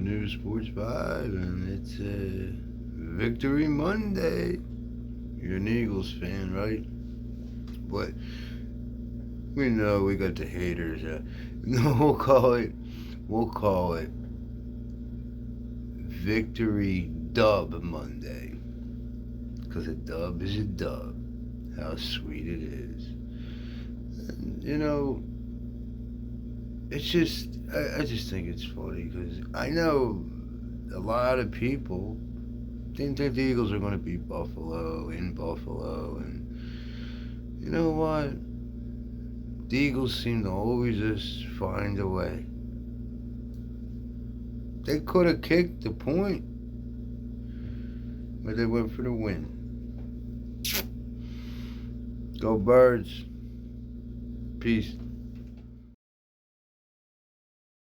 News Sports 5, and it's Victory Monday. You're an Eagles fan, right? But we know we got the haters. No, we'll call it Victory Dub Monday. Because a dub is a dub. How sweet it is. And, it's just, I just think it's funny because I know a lot of people didn't think the Eagles are going to beat Buffalo in Buffalo. And you know what? The Eagles seem to always just find a way. They could have kicked the point, but they went for the win. Go Birds. Peace.